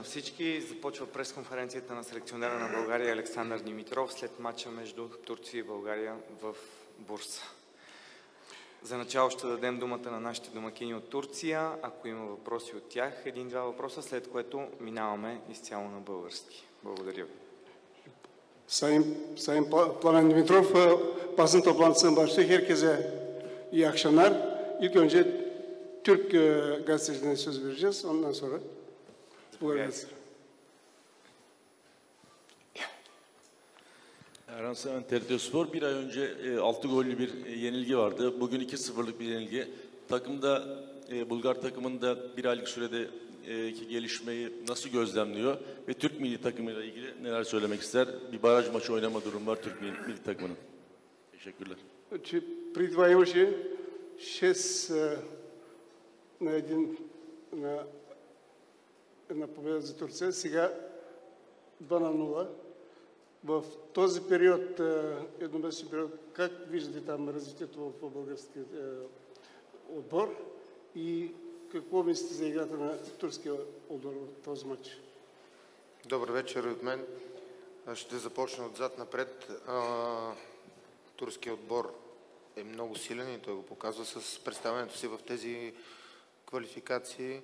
всички. Започва пресконференцията на селекционера на България Александър Димитров след матча между Турция и България в Бурса. За начало ще дадем думата на нашите домакини от Турция, ако има въпроси от тях, един-два въпроса, след което минаваме изцяло на български. Благодаря ви. Sayın Plamen Dimitrov, basın toplantısının başlığı herkese iyi akşamlar. İlk önce Türk gazetecilerine söz vereceğiz, ondan sonra buyurunuz. Erhan Seven, TRT Spor. Bir ay önce 6 gollü bir yenilgi vardı. Bugün 2-0'lık bir yenilgi. Takımda, Bulgar takımında bir aylık sürede ki gelişmeyi nasıl gözlemliyor ve Türk milli takımıyla ilgili neler söylemek ister? Bir baraj maçı oynama durumu var Türk milli takımının. Teşekkürler. При това имаше 6 на победа за Турция, сега 2-0. В този период, едномесечен период, как виждате там развитието в българския отбор и какво мислите за играта на турския отбор в този матч? Добър вечер от мен. Ще започна отзад напред. Турския отбор е много силен и той го показва с представянето си в тези квалификации.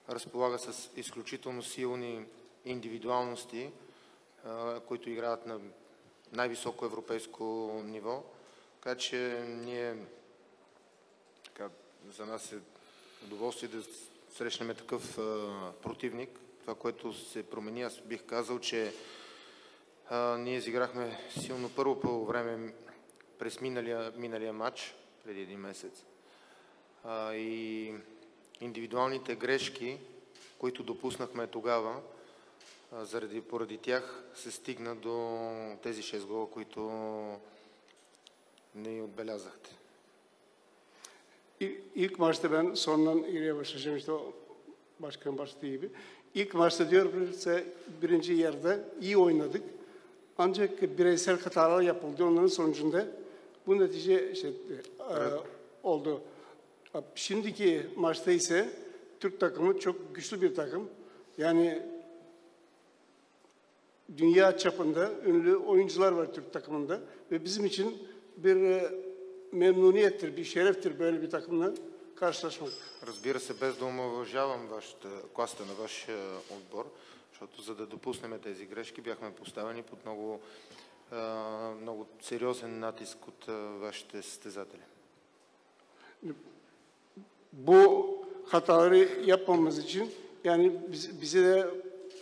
Разполага с изключително силни индивидуалности, които играят на най-високо европейско ниво. Така че ние, за нас е удоволствие да срещнем такъв противник. Това, което се промени, аз бих казал, че ние изиграхме силно първо по време през миналия матч, преди един месец. И индивидуалните грешки, които допуснахме тогава, поради тях се стигна до тези 6 гола, които не отбелязахте. İlk maçta ben sondan ileriye başlayacağım işte o başkanın başladığı gibi. İlk maçta diyorum birinci yarıda iyi oynadık. Ancak bireysel hatalar yapıldı. Onların sonucunda bu netice oldu. Şimdiki maçta ise Türk takımı çok güçlü bir takım. Yani dünya çapında ünlü oyuncular var Türk takımında ve bizim için bir memnuniyettir, bir şereftir böyle bir takımla karşılaşmak. Разбира се, без да омаловажавам класата на вашия отбор, защото за да допуснем тези грешки бяхме поставени под много сериозен натиск от вашите състезатели. Bu hataları yapmamamız için yani bize de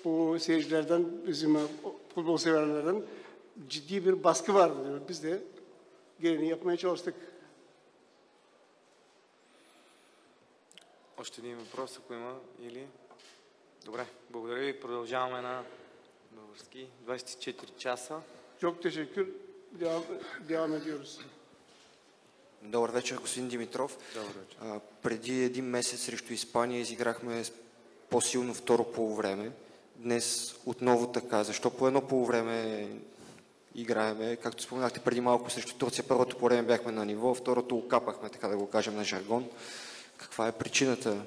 bu seyircilerden, bizim futbol severlerden ciddi bir baskı vardı diyor. Biz de gereğini yapmaya çalıştık. Още един въпрос, ако има, или... Добре, благодаря ви. Продължаваме на български. 24 часа. Çok teşekkür. Devam ediyoruz. Добър вечер, господин Димитров. Добър вечер. Преди един месец срещу Испания изиграхме по-силно второ полувреме. Днес отново така. Защо по едно полувреме играеме? Както споменахте преди малко срещу Турция, първото полувреме бяхме на ниво, второто окапахме, така да го кажем на жаргон. Каква е причината?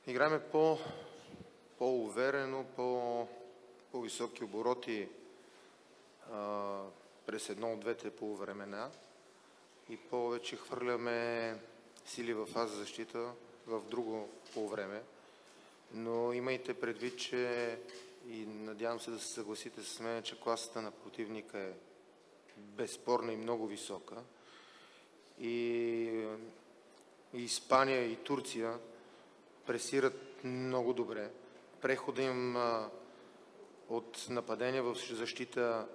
Играме по-уверено, по-високи обороти през едно от двете полувремена и повече хвърляме сили в фаза защита в друго полувреме. Но имайте предвид, че и надявам се да се съгласите с мен, че класата на противника е безспорна и много висока. И Испания и Турция пресират много добре. Преходът им от нападение в защита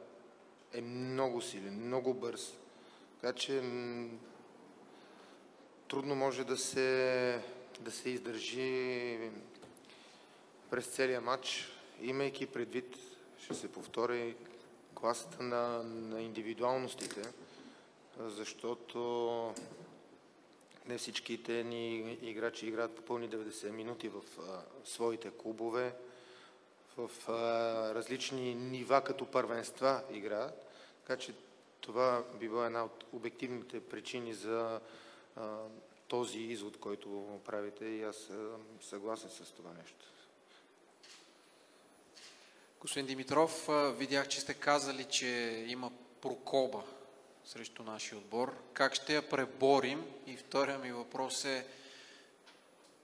е много силен, много бърз. Така че трудно може да се издържи през целия матч, имайки предвид, ще се повторя, класата на индивидуалностите, защото не всичките ни играчи играят по пълни 90 минути в своите клубове, в различни нива като първенства играят, така че Това би била една от обективните причини за този извод, който правите, и аз съм съгласен с това нещо. Господин Димитров, видях, че сте казали, че има прокоба срещу нашия отбор. Как ще я преборим? И втория ми въпрос е: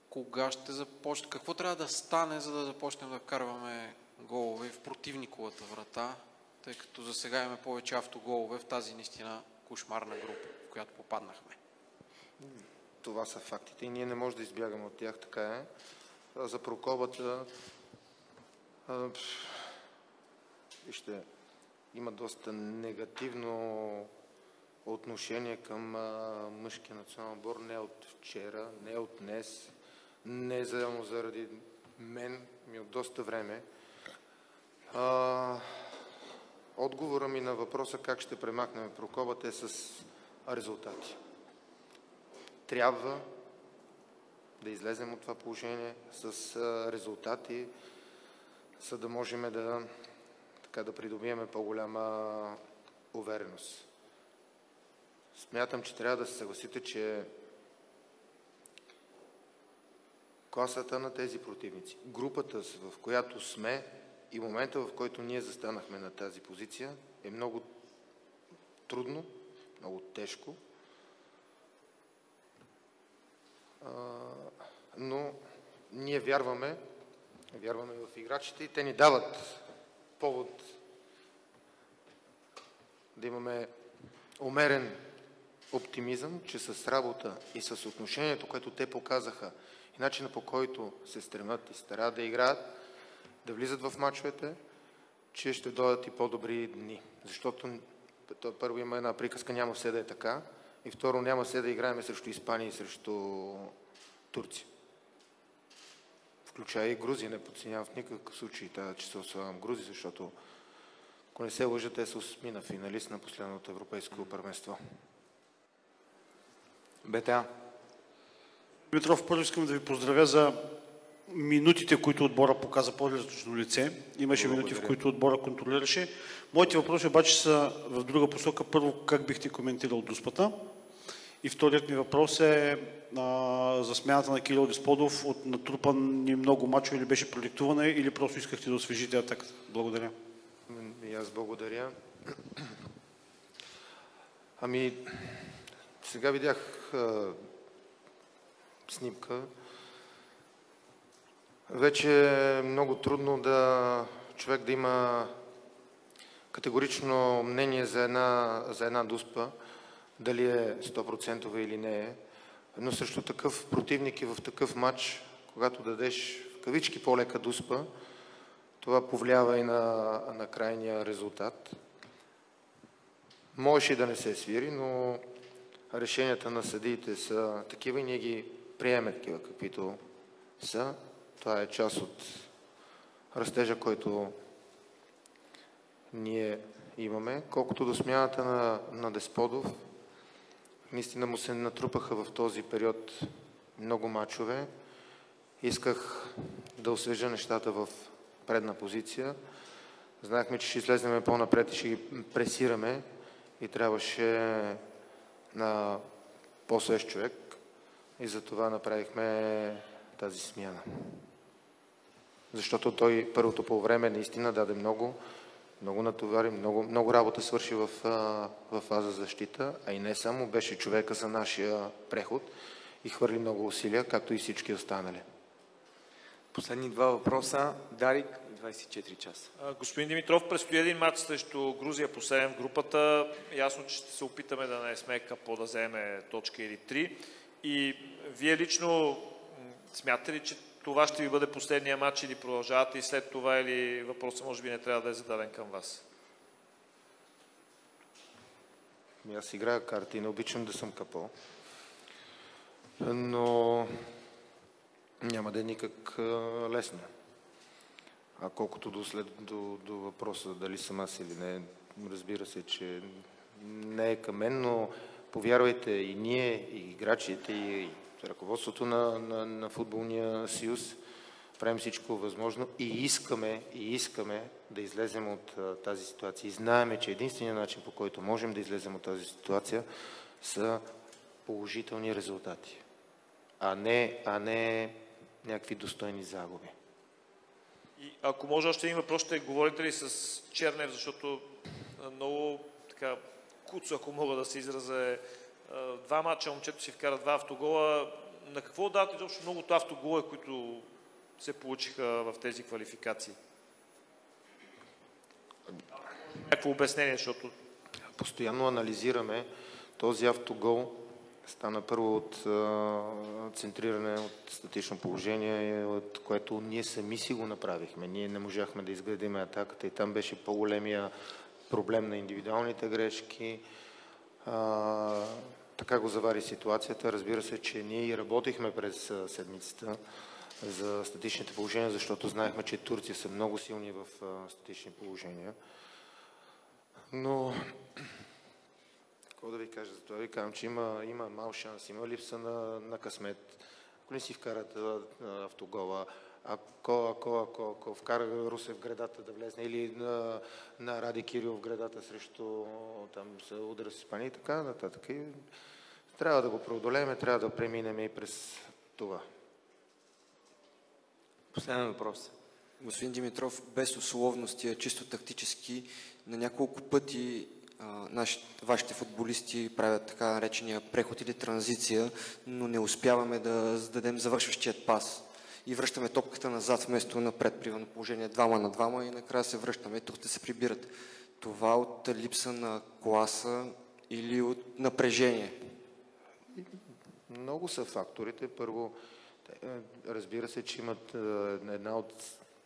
кога ще започне? Какво трябва да стане, за да започнем да вкарваме голове в противниковата врата, тъй като за сега имаме повече автоголове в тази наистина кошмарна група, в която попаднахме? Това са фактите и ние не можем да избягаме от тях, така е. За прокобата, вижте, има доста негативно отношение към мъжкия национален отбор, не от вчера, не от днес, не само заради мен, ми от доста време. Отговора ми на въпроса как ще премахнем прокобата е с резултати. Трябва да излезем от това положение с резултати, за да можем да придобием по-голяма увереност. Смятам, че трябва да се съгласите, че класата на тези противници, групата, в която сме, и момента, в който ние застанахме на тази позиция, е много трудно, много тежко, но ние вярваме в играчите и те ни дават повод да имаме умерен оптимизъм, че с работа и с отношението, което те показаха, и начина, по който се стремят и стараят да играят, да влизат в мачовете, че ще дойдат и по-добри дни. Защото първо има една приказка: няма все да е така, и второ, няма все да играем срещу Испания и срещу Турция. Включая и Грузия. Не подценявам в никакъв случай тази, че се ославям Грузия, защото, ако не се лъжа, те са осмина финалист на последното европейско първенство. БТА. Димитров, първо искам да ви поздравя за минутите, които отбора показа по-различно лице. Имаше минути, в които отбора контролираше. Моите въпроси обаче са в друга посока. Първо, как бихте коментирал Дуспата? И вторият ми въпрос е за смяната на Кирил Десподов от натрупани много мачове, или беше продиктуване, или просто искахте да освежите атаката? Благодаря. И аз благодаря. Сега видях снимка. Вече е много трудно човек да има категорично мнение за една Дуспа, дали е 100% или не е. Но срещу такъв противник и в такъв матч, когато дадеш в кавички по-лека Дуспа, това повлиява и на крайния резултат. Можеше и да не се свири, но решенията на съдиите са такива и ние ги приемем такива, каквито са. Това е част от растежа, който ние имаме. Колкото до смяната на Десподов, наистина му се натрупаха в този период много мачове. Исках да освежа нещата в предна позиция. Знаехме, че ще излезнем по-напред и ще ги пресираме и трябваше на по-свеж човек и затова направихме тази смяна. Защото той първото по време наистина даде много натовари, много работа свърши в фаза защита, а и не само, беше човека за нашия преход и хвърли много усилия, както и всички останали. Последни два въпроса. Дарик, 24 часа. Господин Димитров, предстои един матч срещу Грузия, последен в групата. Ясно, че ще се опитаме да не сме капо да вземе точка или 3. И вие лично смятате ли, че това ще ви бъде последния матч или продължавате и след това, или въпросът може би не трябва да е зададен към вас? Аз играя карти и не обичам да съм капо. Но няма да е никак лесно. А колкото до въпроса дали съм аз или не, разбира се, че не е към мен, но повярвайте, и ние, и играчите, и ръководството на футболния съюз правим всичко възможно и искаме да излезем от тази ситуация. И знаеме, че единственият начин, по който можем да излезем от тази ситуация, са положителни резултати, а не някакви достойни загуби. И ако може още един въпрос, ще говорите ли с Чернев, защото много така куцо, ако мога да се изразя, два мача, момчето си вкара 2 автогола. На какво давате изобщо многото автогола, които се получиха в тези квалификации? Някакво обяснение, защото... Постоянно анализираме този автогол. Стана първо от центриране, от статично положение, от което ние сами си го направихме. Ние не можахме да изградим атаката и там беше по-големия проблем на индивидуалните грешки. Така го завари ситуацията. Разбира се, че ние и работихме през седмицата за статичните положения, защото знаехме, че Турция са много силни в статични положения. Но, какво да ви кажа за това? Ви казвам, че има мал шанс, има липса на късмет. Ако не си вкарат автогола, ако вкара Русе в градата да влезне или на Ради Кирил в градата срещу там се удара с Испания и така нататък. И трябва да го преодолеем, трябва да преминем и през това. Последен въпрос. Господин Димитров, без условности, чисто тактически, на няколко пъти вашите футболисти правят така наречения преход или транзиция, но не успяваме да дадем завършващият пас. И връщаме топката назад вместо напред, при положение 2 на 2 и накрая се връщаме. Тук се прибират. Това от липса на класа или от напрежение? Много са факторите. Първо, разбира се, че имат една от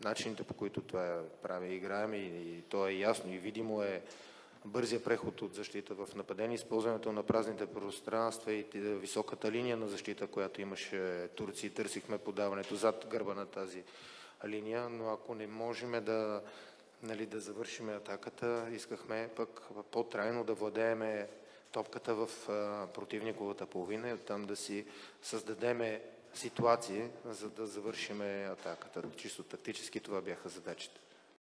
начините, по които това прави играем и то е ясно и видимо е бързия преход от защита в нападение, използването на празните пространства и високата линия на защита, която имаше Турция. Търсихме подаването зад гърба на тази линия, но ако не можем да завършим атаката, искахме пък по-трайно да владееме топката в противниковата половина и оттам да си създадеме ситуации, за да завършим атаката. Чисто тактически това бяха задачите.